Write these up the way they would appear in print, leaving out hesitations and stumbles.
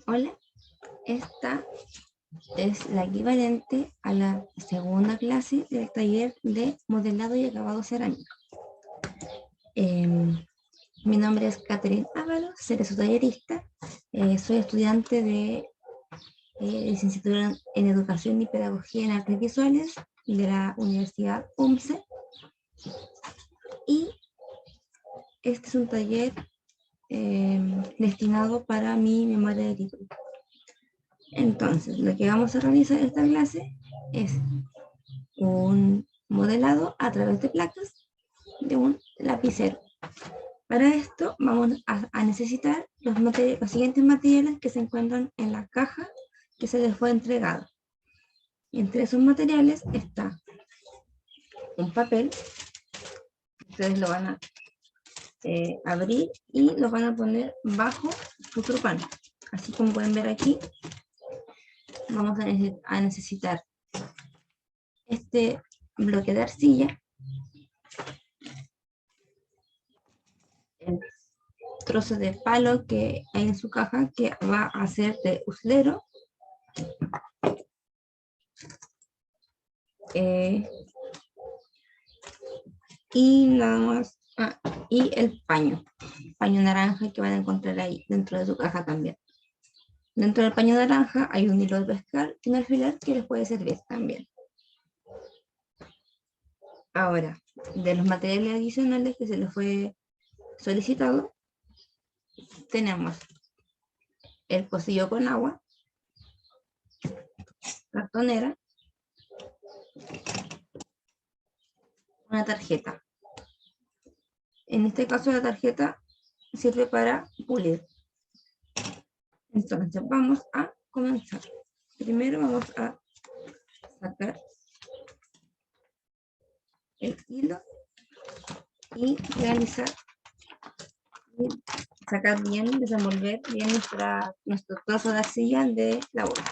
Hola, esta es la equivalente a la segunda clase del taller de modelado y acabado cerámico. Mi nombre es Catherine Ábalos, seré su tallerista. Soy estudiante de licenciatura en Educación y Pedagogía en Artes Visuales de la Universidad UMCE. Y este es un taller destinado para mi memoria de título. Entonces, lo que vamos a realizar en esta clase es un modelado a través de placas de un lapicero. Para esto vamos a necesitar los siguientes materiales que se encuentran en la caja que se les fue entregada. Entre esos materiales está un papel. Ustedes lo van a abrir y lo van a poner bajo su trupán. Así como pueden ver aquí, vamos a necesitar este bloque de arcilla, el trozo de palo que hay en su caja que va a ser de uslero, y nada más, y el paño naranja que van a encontrar ahí dentro de su caja también. Dentro del paño naranja hay un hilo de pescar y un alfiler que les puede servir también. Ahora, de los materiales adicionales que se les fue solicitado, tenemos el pocillo con agua, cartonera, una tarjeta. En este caso la tarjeta sirve para pulir. Entonces vamos a comenzar. Primero vamos a sacar el hilo y realizar, y sacar bien, desenvolver bien nuestro trozo de arcilla de la bolsa.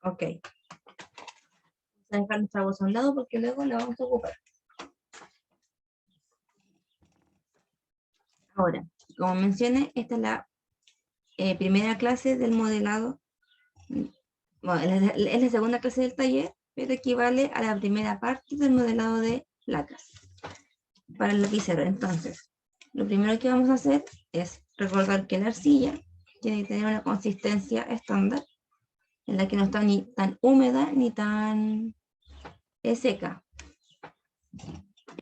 Ok. Vamos a dejar nuestra bolsa a un lado porque luego la vamos a ocupar. Ahora, como mencioné, esta es la primera clase del modelado. Bueno, es la segunda clase del taller, pero equivale a la primera parte del modelado de placas para el lapicero. Entonces, lo primero que vamos a hacer es recordar que la arcilla tiene que tener una consistencia estándar, en la que no está ni tan húmeda ni tan seca.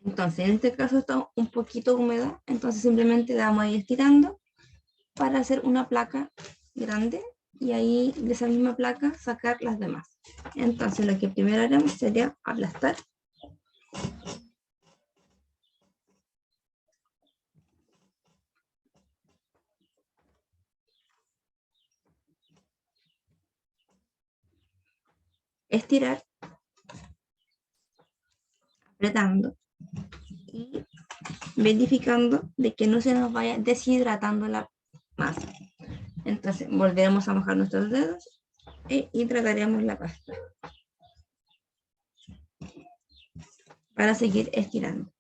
Entonces, en este caso está un poquito húmeda, entonces simplemente la vamos a ir estirando para hacer una placa grande y ahí de esa misma placa sacar las demás. Entonces lo que primero haremos sería aplastar. Estirar, apretando y verificando de que no se nos vaya deshidratando la masa. Entonces volveremos a mojar nuestros dedos e hidrataremos la pasta para seguir estirando.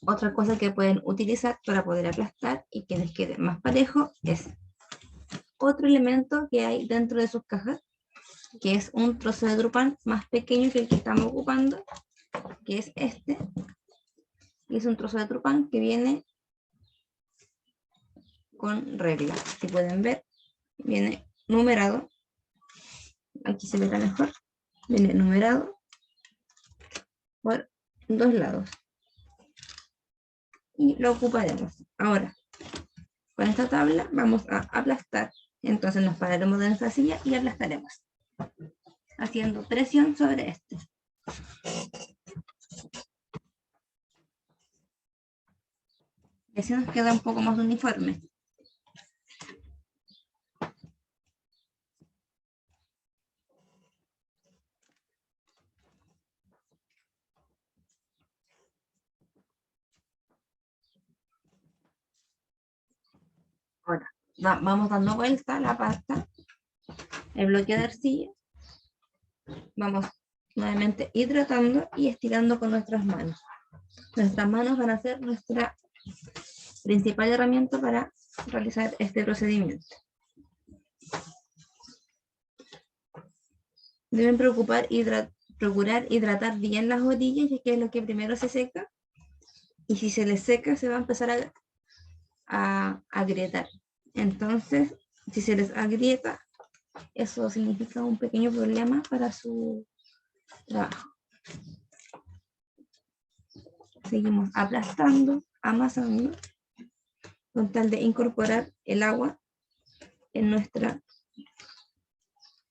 Otra cosa que pueden utilizar para poder aplastar y que les quede más parejo es otro elemento que hay dentro de sus cajas, que es un trozo de drupán más pequeño que el que estamos ocupando, que es este. Y es un trozo de drupán que viene con regla. Si pueden ver, viene numerado. Aquí se verá mejor. Viene numerado por dos lados. Y lo ocuparemos. Ahora, con esta tabla vamos a aplastar. Entonces nos pararemos de nuestra silla y aplastaremos, haciendo presión sobre este. Y así nos queda un poco más uniforme. Ahora, vamos dando vuelta a la pasta, el bloque de arcilla. Vamos nuevamente hidratando y estirando con nuestras manos. Nuestras manos van a ser nuestra principal herramienta para realizar este procedimiento. Deben procurar hidratar bien las orillas, ya que es lo que primero se seca. Y si se les seca, se va a empezar a agrietar. Entonces, si se les agrieta, eso significa un pequeño problema para su trabajo. Seguimos aplastando, amasando, con tal de incorporar el agua en nuestra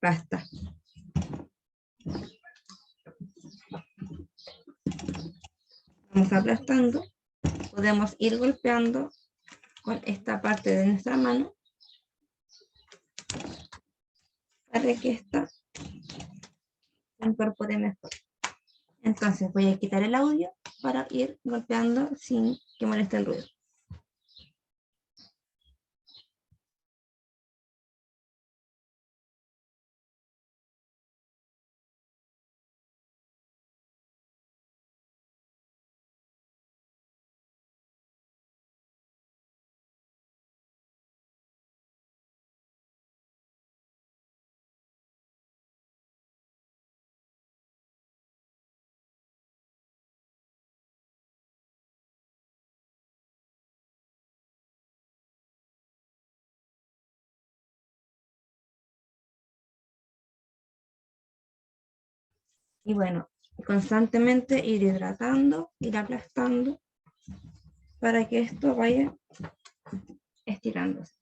pasta. Vamos aplastando, podemos ir golpeando con esta parte de nuestra mano para que esta se incorpore mejor. Entonces voy a quitar el audio para ir golpeando sin que moleste el ruido. Y bueno, constantemente ir hidratando, ir aplastando para que esto vaya estirándose.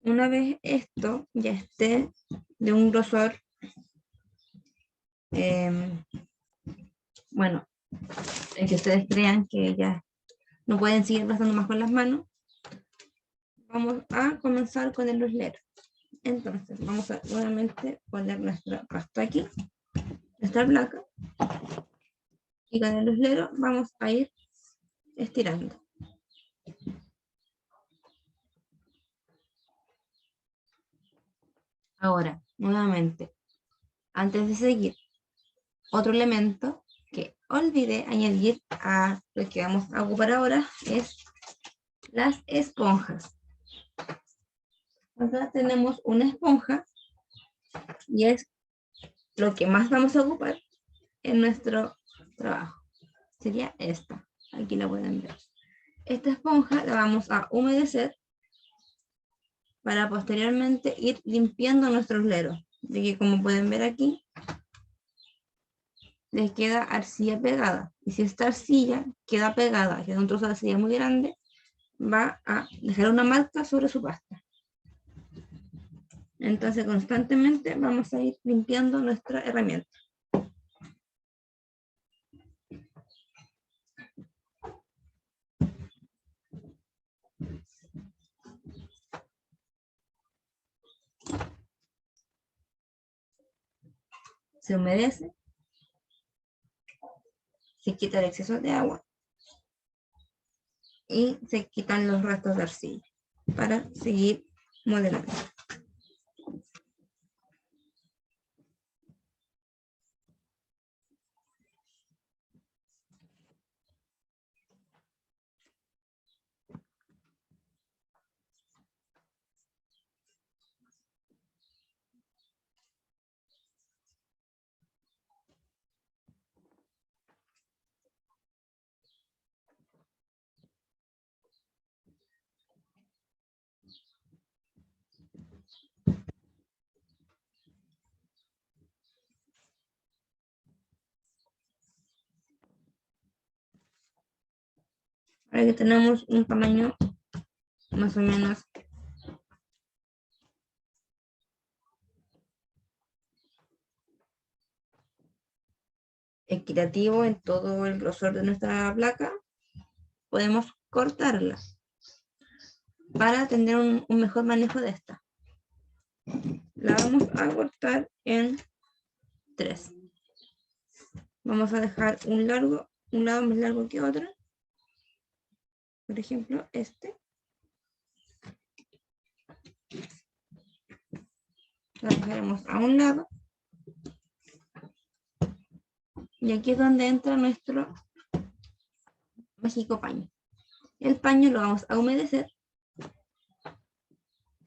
Una vez esto ya esté de un grosor, bueno, el que ustedes crean que ya no pueden seguir aplastando más con las manos, vamos a comenzar con el uslero. Entonces vamos a nuevamente poner nuestra pasta aquí, nuestra placa, y con el uslero vamos a ir estirando. Ahora, nuevamente, antes de seguir, otro elemento que olvidé añadir a lo que vamos a ocupar ahora es las esponjas. Acá tenemos una esponja y es lo que más vamos a ocupar en nuestro trabajo. Sería esta, aquí la pueden ver. Esta esponja la vamos a humedecer para posteriormente ir limpiando nuestro uslero, de que como pueden ver aquí, les queda arcilla pegada. Y si esta arcilla queda pegada, que es un trozo de arcilla muy grande, va a dejar una marca sobre su pasta. Entonces constantemente vamos a ir limpiando nuestra herramienta. Se humedece, se quita el exceso de agua y se quitan los restos de arcilla para seguir modelando. Ahora que tenemos un tamaño más o menos equitativo en todo el grosor de nuestra placa, podemos cortarla para tener un mejor manejo de esta. La vamos a cortar en 3. Vamos a dejar un lado más largo que otro. Por ejemplo, este. la dejaremos a un lado. Y aquí es donde entra nuestro mágico paño. El paño lo vamos a humedecer.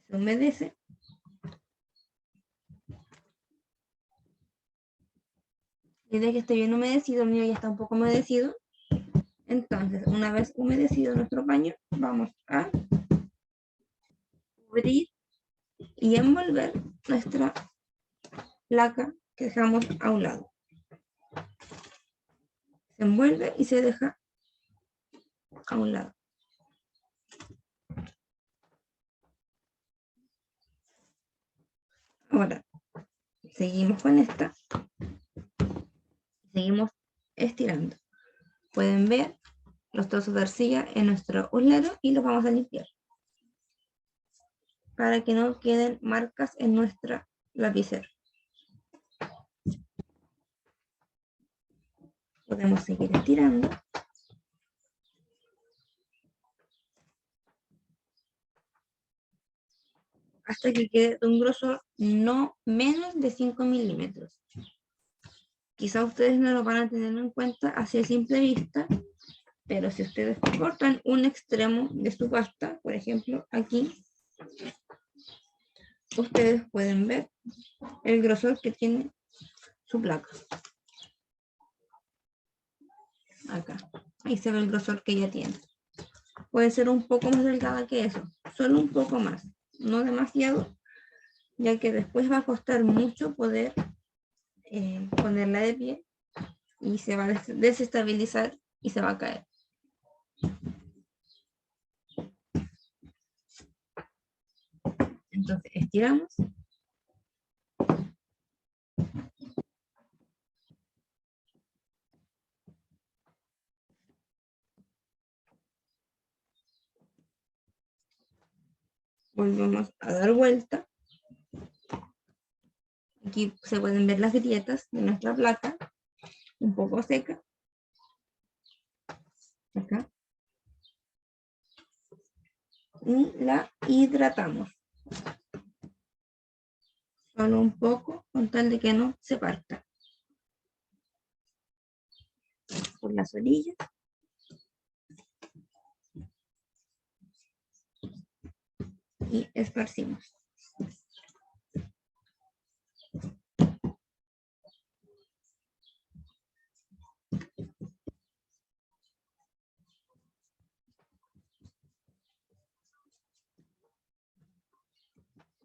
Se humedece. Y de que esté bien humedecido, el mío ya está un poco humedecido. Entonces, una vez humedecido nuestro paño, vamos a cubrir y envolver nuestra placa que dejamos a un lado. Se envuelve y se deja a un lado. Ahora, seguimos con esta. Seguimos estirando. Pueden ver los trozos de arcilla en nuestro uslero y los vamos a limpiar para que no queden marcas en nuestra lapicera. Podemos seguir estirando. Hasta que quede de un grosor no menos de 5 milímetros. Quizá ustedes no lo van a tener en cuenta así a simple vista, pero si ustedes cortan un extremo de su pasta, por ejemplo, aquí, ustedes pueden ver el grosor que tiene su placa. Acá, ahí se ve el grosor que ya tiene. Puede ser un poco más delgada que eso, solo un poco más, no demasiado, ya que después va a costar mucho poder ponerla de pie y se va a desestabilizar y se va a caer. Entonces estiramos. Volvemos a dar vuelta. Aquí se pueden ver las grietas de nuestra placa, un poco seca. Acá. Y la hidratamos. Solo un poco, con tal de que no se parta. Por las orillas. Y esparcimos.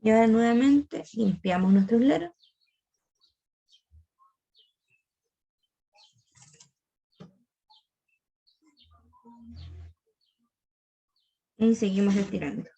Y ahora nuevamente limpiamos nuestro uslero. Y seguimos estirando.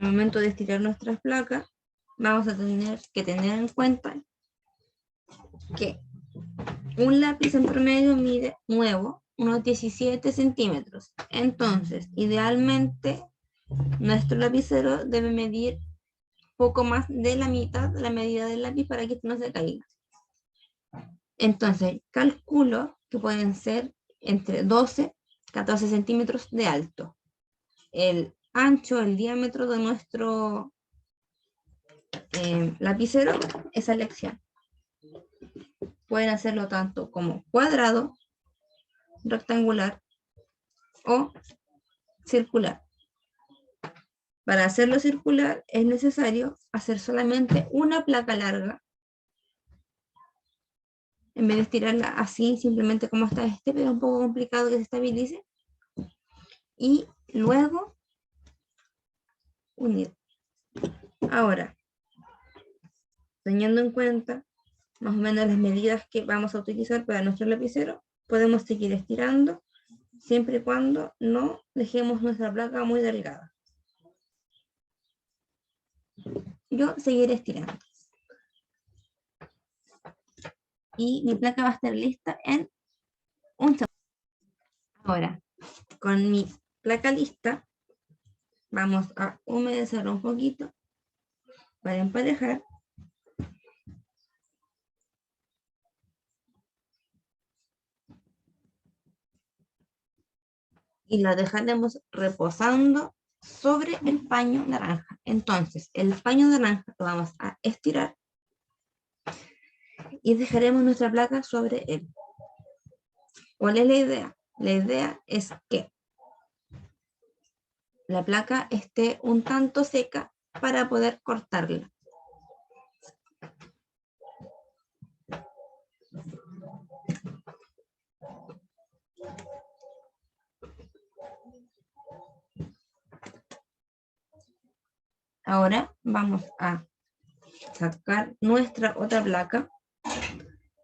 Al momento de estirar nuestras placas, vamos a tener que tener en cuenta que un lápiz en promedio mide nuevo unos 17 centímetros. Entonces, idealmente, nuestro lapicero debe medir poco más de la mitad de la medida del lápiz para que no se caiga. Entonces, calculo que pueden ser entre 12 y 14 centímetros de alto. El ancho, el diámetro de nuestro lapicero es a elección. Pueden hacerlo tanto como cuadrado, rectangular o circular. Para hacerlo circular es necesario hacer solamente una placa larga, en vez de estirarla así, simplemente como está pero es un poco complicado que se estabilice. Y luego unir. Ahora, teniendo en cuenta más o menos las medidas que vamos a utilizar para nuestro lapicero, podemos seguir estirando siempre y cuando no dejemos nuestra placa muy delgada. Yo seguiré estirando. Y mi placa va a estar lista en un segundo. Ahora, con mi placa lista, vamos a humedecerlo un poquito para emparejar. Y la dejaremos reposando sobre el paño naranja. Entonces, el paño naranja lo vamos a estirar y dejaremos nuestra placa sobre él. ¿Cuál es la idea? La idea es que la placa esté un tanto seca para poder cortarla. Ahora vamos a sacar nuestra otra placa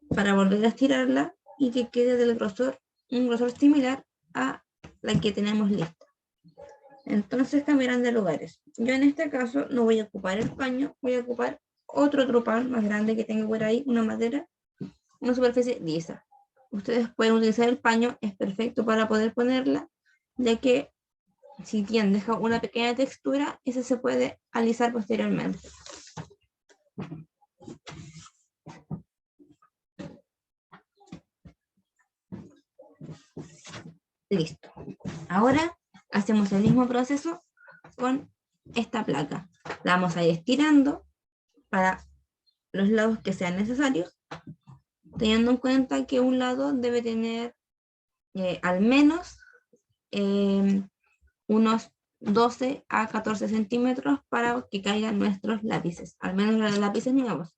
para volver a estirarla y que quede del grosor, un grosor similar a la que tenemos lista. Entonces cambiarán de lugares. Yo en este caso no voy a ocupar el paño, voy a ocupar otro trupán más grande que tengo por ahí, una madera, una superficie lisa. Ustedes pueden utilizar el paño, es perfecto para poder ponerla, ya que si bien deja una pequeña textura, esa se puede alisar posteriormente. Listo. Ahora hacemos el mismo proceso con esta placa. La vamos a ir estirando para los lados que sean necesarios, teniendo en cuenta que un lado debe tener al menos unos 12 a 14 centímetros para que caigan nuestros lápices, al menos los lápices nuevos.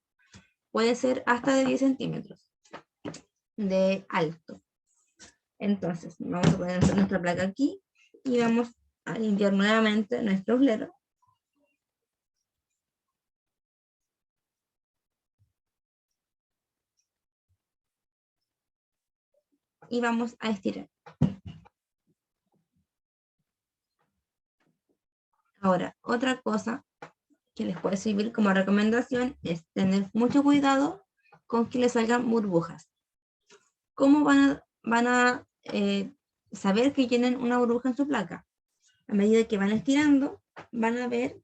Puede ser hasta de 10 centímetros de alto. Entonces, vamos a poner nuestra placa aquí y vamos a limpiar nuevamente nuestro uslero. Y vamos a estirar. Ahora, otra cosa que les puede servir como recomendación es tener mucho cuidado con que les salgan burbujas. ¿Cómo van a saber que tienen una burbuja en su placa? A medida que van estirando, van a ver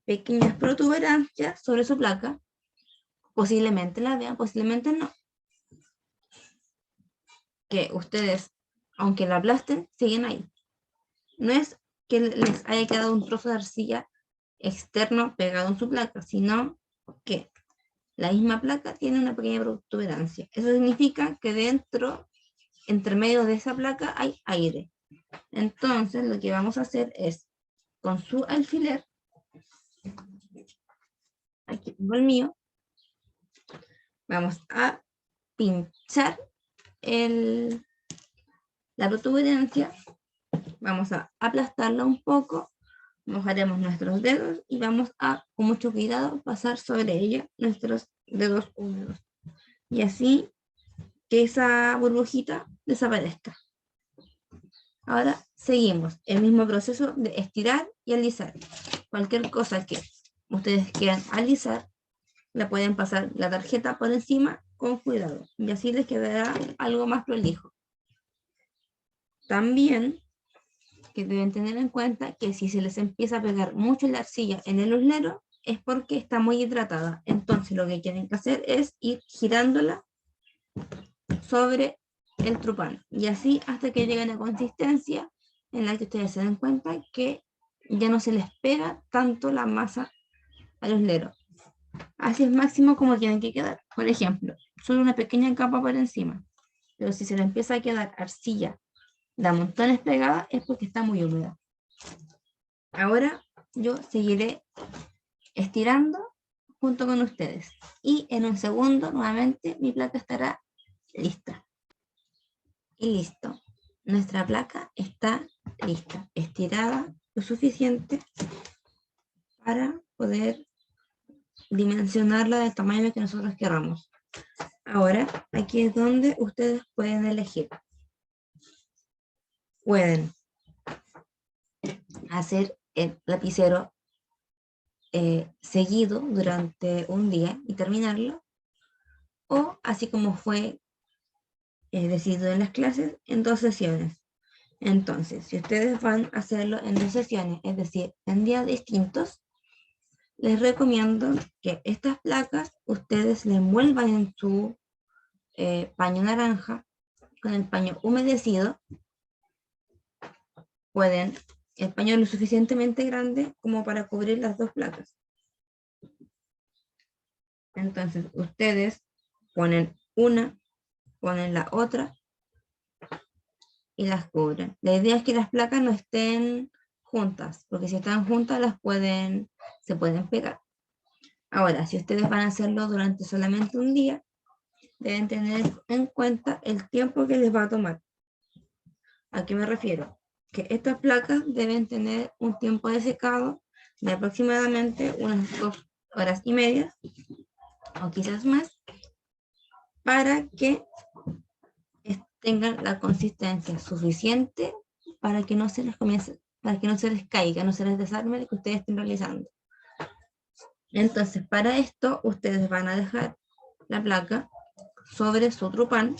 pequeñas protuberancias sobre su placa. Posiblemente la vean, posiblemente no. Que ustedes, aunque la aplasten, siguen ahí. No es que les haya quedado un trozo de arcilla externo pegado en su placa, sino que la misma placa tiene una pequeña protuberancia. Eso significa que dentro, entre medio de esa placa, hay aire. Entonces, lo que vamos a hacer es, con su alfiler, aquí tengo el mío, vamos a pinchar la protuberancia, vamos a aplastarla un poco, mojaremos nuestros dedos y vamos a, con mucho cuidado, pasar sobre ella nuestros dedos húmedos. Y así que esa burbujita desaparezca. Ahora seguimos el mismo proceso de estirar y alisar. Cualquier cosa que ustedes quieran alisar, la pueden pasar la tarjeta por encima con cuidado. Y así les quedará algo más prolijo. También que deben tener en cuenta que si se les empieza a pegar mucho la arcilla en el uslero, es porque está muy hidratada. Entonces lo que tienen que hacer es ir girándola sobre el trupán. Y así hasta que lleguen a consistencia en la que ustedes se den cuenta que ya no se les pega tanto la masa al uslero. Así es máximo como tienen que quedar. Por ejemplo, solo una pequeña capa por encima. Pero si se le empieza a quedar arcilla de a montones pegada es porque está muy húmeda. Ahora yo seguiré estirando junto con ustedes. Y en un segundo, nuevamente, mi placa estará lista. Y listo. Nuestra placa está lista, estirada lo suficiente para poder dimensionarla del tamaño que nosotros queramos. Ahora, aquí es donde ustedes pueden elegir. Pueden hacer el lapicero seguido durante un día y terminarlo, o así como fue decidido en las clases, en 2 sesiones. Entonces, si ustedes van a hacerlo en 2 sesiones, es decir, en días distintos, les recomiendo que estas placas ustedes le envuelvan en su paño naranja con el paño humedecido. Pueden, el paño lo suficientemente grande como para cubrir las 2 placas. Entonces, ustedes ponen una, ponen la otra y las cubren. La idea es que las placas no estén juntas, porque si están juntas se pueden pegar. Ahora, si ustedes van a hacerlo durante solamente un día, deben tener en cuenta el tiempo que les va a tomar. ¿A qué me refiero? Que estas placas deben tener un tiempo de secado de aproximadamente unas 2 horas y media, o quizás más, para que tengan la consistencia suficiente para que no se les comience, para que no se les caiga, no se les desarme lo que ustedes estén realizando. Entonces, para esto, ustedes van a dejar la placa sobre su trupán.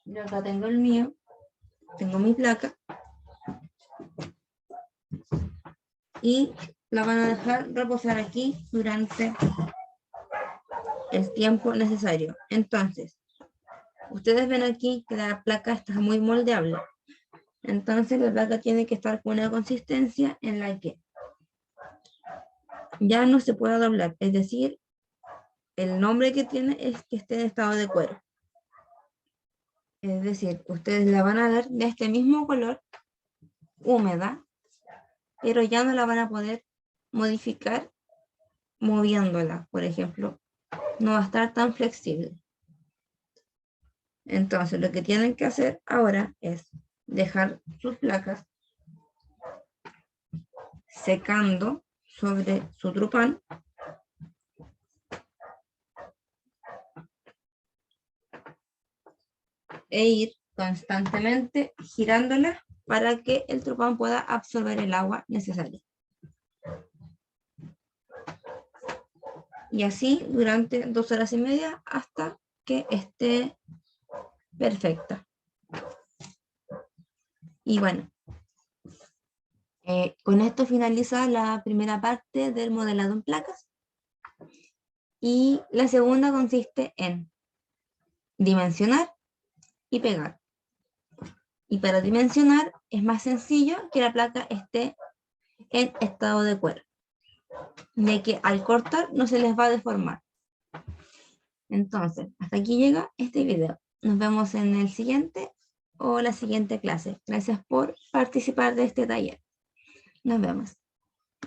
Yo acá tengo el mío, tengo mi placa, y la van a dejar reposar aquí durante el tiempo necesario. Entonces, ustedes ven aquí que la placa está muy moldeable. Entonces, la placa tiene que estar con una consistencia en la que ya no se pueda doblar, es decir, el nombre que tiene es que esté en estado de cuero. Es decir, ustedes la van a ver de este mismo color, húmeda, pero ya no la van a poder modificar moviéndola, por ejemplo. No va a estar tan flexible. Entonces, lo que tienen que hacer ahora es dejar sus placas secando sobre su trupán. E ir constantemente girándolas para que el trupán pueda absorber el agua necesaria. Y así durante 2 horas y media hasta que esté perfecta. Y bueno, con esto finaliza la primera parte del modelado en placas. Y la segunda consiste en dimensionar y pegar. Y para dimensionar es más sencillo que la placa esté en estado de cuero, de que al cortar no se les va a deformar. Entonces, hasta aquí llega este video. Nos vemos en el siguiente o la siguiente clase. Gracias por participar de este taller. Nos vemos.